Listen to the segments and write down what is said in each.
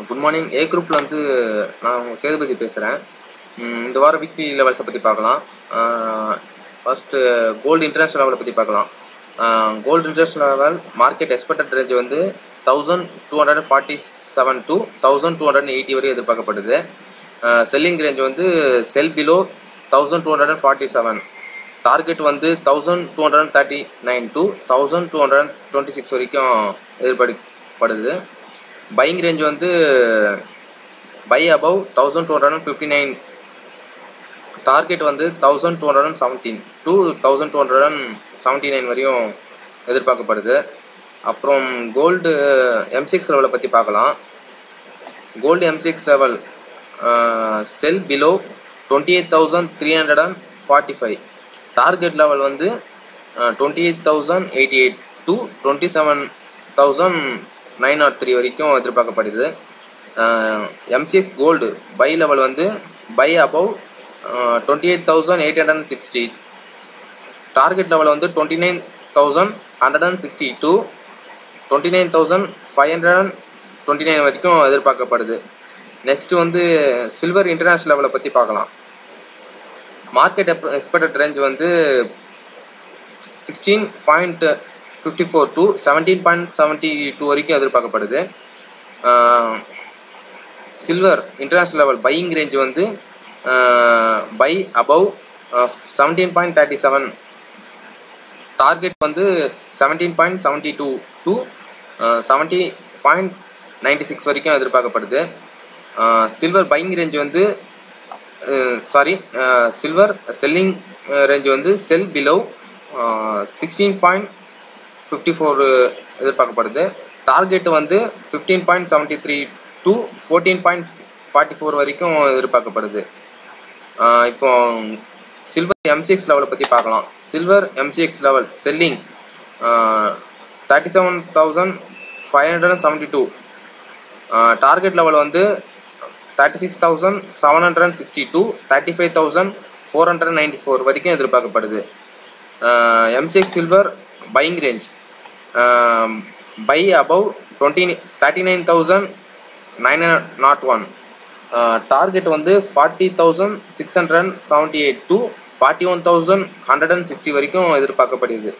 Good morning. ஏ குரூப்பில் வந்து நான் சேதுபதி பேசுகிறேன். இந்த வாரம் வீக்லி லெவல்ஸை பற்றி பார்க்கலாம். ஃபஸ்ட்டு கோல்டு இன்டர்நேஷ்னல் லெவலை பற்றி பார்க்கலாம். Gold international level market expected range வந்து 1247 to 1280 வரை எதிர்பார்க்கப்படுது. செல்லிங் ரேஞ்ச் வந்து செல் பிலோ 1247, டார்கெட் வந்து 1239 to 1226 வரைக்கும் எதிர்பார்க்கப்படுது. பையிங் ரேஞ்ச் வந்து பை அபவ் 1259, டார்கெட் வந்து 1217 to 1279 வரையும் எதிர்பார்க்கப்படுது. அப்புறம் கோல்டு M6 லெவலை பற்றி பார்க்கலாம். Gold M6 level sell below 28,345, target level வந்து 28,088 to 27,903 வரைக்கும் எதிர்பார்க்கப்படுது. M6 கோல்டு பை லெவல் வந்து பை அபவ் 28,860, டார்கெட் லெவல் வந்து 29,160 to 29,529 வரைக்கும் எதிர்பார்க்கப்படுது. நெக்ஸ்ட் வந்து சில்வர் இன்டர்நேஷ்னல் லெவலை பற்றி பார்க்கலாம். மார்க்கெட் எக்ஸ்பெக்டட் ரேஞ்ச் வந்து 16.54 to 17.72 வரைக்கும் எதிர்பார்க்கப்படுது. Silver international level buying range வந்து பை அபவ் 17.37, டார்கெட் வந்து 17.72 to 70.96 வரைக்கும் எதிர்பார்க்கப்படுது. சில்வர் பையிங் ரேஞ்ச் வந்து சில்வர் செல்லிங் ரேஞ்ச் வந்து செல் பிலோ 16.54 எதிர்பார்க்கப்படுது. டார்கெட் வந்து 15.73 to 14.44 வரைக்கும் எதிர்பார்க்கப்படுது. இப்போ சில்வர் M6 லெவலை பற்றி பார்க்கலாம். Silver M6 level selling 37,572, target level வந்து 36,760 to 35,494 வரைக்கும் எதிர்பார்க்கப்படுது. M6 silver buying range by above 39,901, target வந்து 40,678 to 41,160 வரைக்கும் எதிர்பார்க்கப்படுது.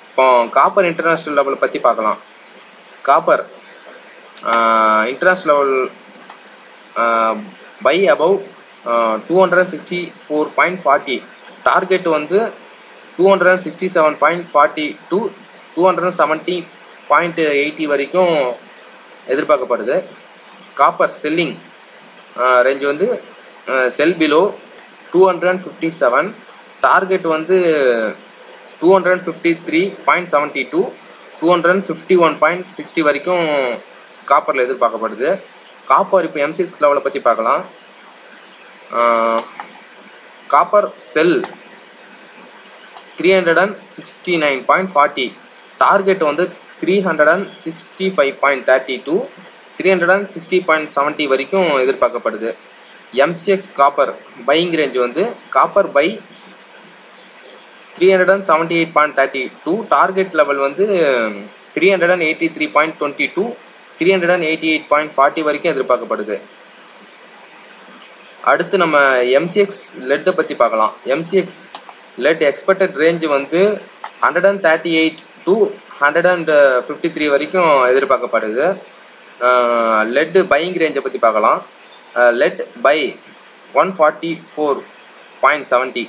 இப்போ காப்பர் இன்டர்நேஷ்னல் லெவலை பற்றி பார்க்கலாம். Copper international level by above 264.40, target வந்து 267.40 to 270.80 வரைக்கும் எதிர்பார்க்கப்படுது. காப்பர் செல்லிங் ரேஞ்ச் வந்து செல் பிலோ 257, டார்கெட் வந்து 253.70 to 251.60 வரைக்கும் காப்பரில் எதிர்பார்க்கப்படுது. காப்பர் இப்போ M6 லெவலை பற்றி பார்க்கலாம். காப்பர் செல் 369.40, டார்கெட் வந்து 365.30 to 360.70 வரைக்கும் எதிர்பார்க்கப்படுது. M6 காப்பர் பையிங் ரேஞ்ச் வந்து காப்பர் பை 378.32, டார்கெட் லெவல் வந்து 383.20 to 388.40 வரைக்கும் எதிர்பார்க்கப்படுது. அடுத்து நம்ம M6 லெட்டை பற்றி பார்க்கலாம். M6 லெட் எக்ஸ்பெக்டட் ரேஞ்ச் வந்து 138 to 153 வரைக்கும் எதிர்பார்க்கப்படுது. லெட் பையிங் ரேஞ்சை பற்றி பார்க்கலாம். லெட் பை 144.70,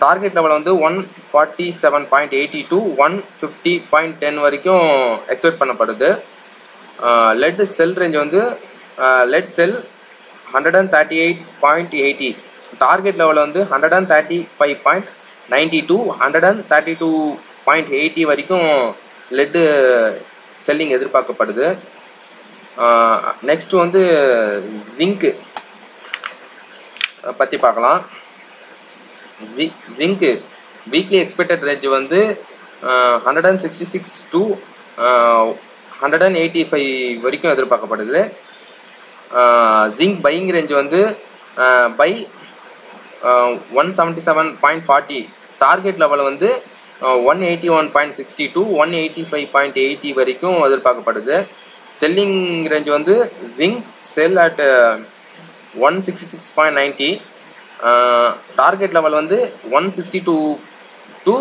டார்கெட் லெவல் வந்து 147.80 to 150.10 வரைக்கும் எக்ஸ்பெக்ட் பண்ணப்படுது. லெட் செல் ரேஞ்ச் வந்து லெட் செல் 138.80, டார்கெட் லெவல் வந்து 135.90 to 132.80 வரைக்கும் லெட்டு செல்லிங் எதிர்பார்க்கப்படுது. நெக்ஸ்ட் வந்து ஜிங்க் பற்றி பார்க்கலாம். ஜிங்க் வீக்லி எக்ஸ்பெக்டட் ரேஞ்ச் வந்து 166 to 185 வரைக்கும் எதிர்பார்க்கப்படுது. ஜிங்க் பையிங் ரேஞ்ச் வந்து பை 177.40, டார்கெட் லெவல் வந்து 181.60 to 185.80 வரைக்கும் எதிர்பார்க்கப்படுது. செல்லிங் ரேஞ்ச் வந்து zinc sell at 166.90, target level வந்து 162 to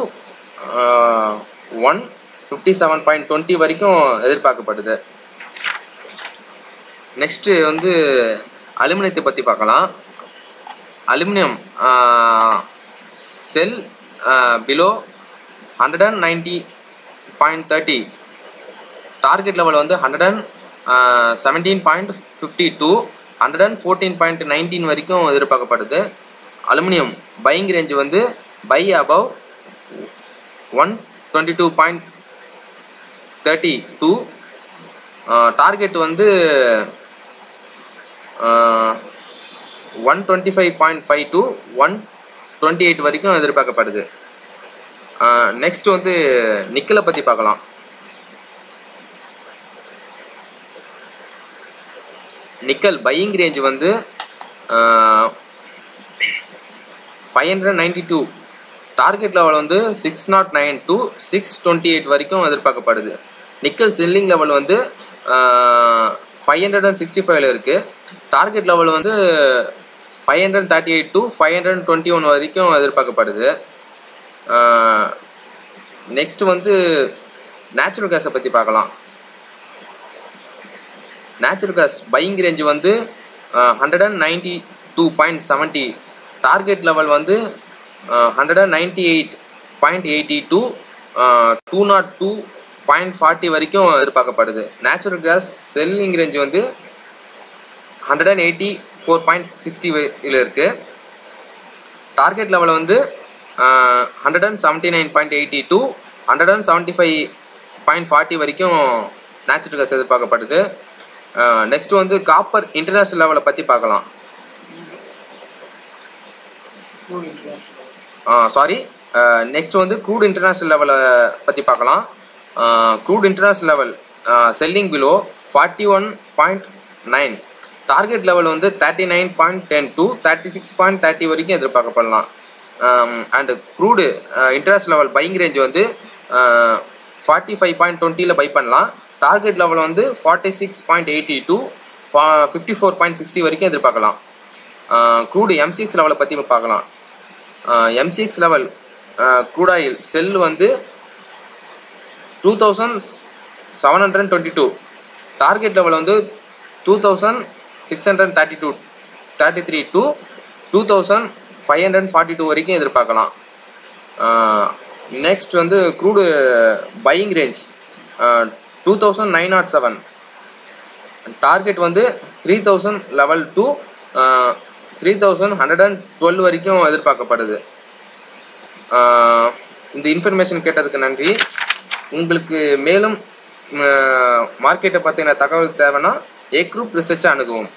157.20 வரைக்கும் எதிர்பார்க்கப்படுது. நெக்ஸ்ட்டு வந்து அலுமினியத்தை பற்றி பார்க்கலாம். அலுமினியம் செல் பிலோ 190.30, டார்கெட் லெவல் வந்து 117.50 to 114.19 வரைக்கும் எதிர்பார்க்கப்படுது. அலுமினியம் பையிங் ரேஞ்ச் வந்து பை அபவ் 122.32, டார்கெட் வந்து 125.5 to 128 வரைக்கும் எதிர்பார்க்கப்படுது. நெக்ஸ்ட் வந்து நிக்கலை பற்றி பார்க்கலாம். நிக்கல் பையிங் ரேஞ்ச் வந்து 592, டார்கெட் லெவல் வந்து 609 to 628 வரைக்கும் எதிர்பார்க்கப்படுது. நிக்கல் செல்லிங் லெவல் வந்து 565 இருக்கு. டார்கெட் லெவல் வந்து 538 to 521 வரைக்கும் எதிர்பார்க்கப்படுது. நெக்ஸ்ட் வந்து நேச்சுரல் கேஸை பற்றி பார்க்கலாம். நேச்சுரல் கேஸ் பையிங் ரேஞ்ச் வந்து 192.70, டார்கெட் லெவல் வந்து 198.80 to 202.40 வரைக்கும் எதிர்பார்க்கப்படுது. நேச்சுரல் கேஸ் செல்லிங் ரேஞ்ச் வந்து 184.60 இருக்கு. டார்கெட் லெவல் வந்து 179.80 to 175.40 வரைக்கும் நேச்சுரல் கேஸ் எதிர்பார்க்கப்படுது. நெக்ஸ்ட் வந்து காப்பர் இன்டர்நேஷனல் லெவலை பற்றி பார்க்கலாம். நெக்ஸ்ட் வந்து க்ரூட் இன்டர்நேஷனல் லெவலை பற்றி பார்க்கலாம். Crude international level selling below 41.9, target level வந்து 39.10 to 36.30 வரைக்கும் எதிர்பார்க்கப்படலாம். And crude international level buying range வந்து 45.20 பை பண்ணலாம். டார்கெட் லெவல் வந்து 46.80 to 54.60 வரைக்கும் எதிர்பார்க்கலாம். க்ரூடு MCX லெவலை பற்றி பார்க்கலாம். MCX லெவல் க்ரூட் ஆயில் செல் வந்து 2722, டார்கெட் லெவல் வந்து 2633 to 2542 வரைக்கும் எதிர்பார்க்கலாம். நெக்ஸ்ட் வந்து க்ரூடு பையிங் ரேஞ்ச் 2907, டார்கெட் வந்து 3000 லெவல் டு 3112 வரைக்கும் எதிர்பார்க்கப்படுது. இந்த இன்ஃபர்மேஷன் கேட்டதுக்கு நன்றி. உங்களுக்கு மேலும் மார்க்கெட்டை பற்றின தகவல் தேவைன்னா ஏ குரூப் ரிசர்ச்சை அணுகுவோம்.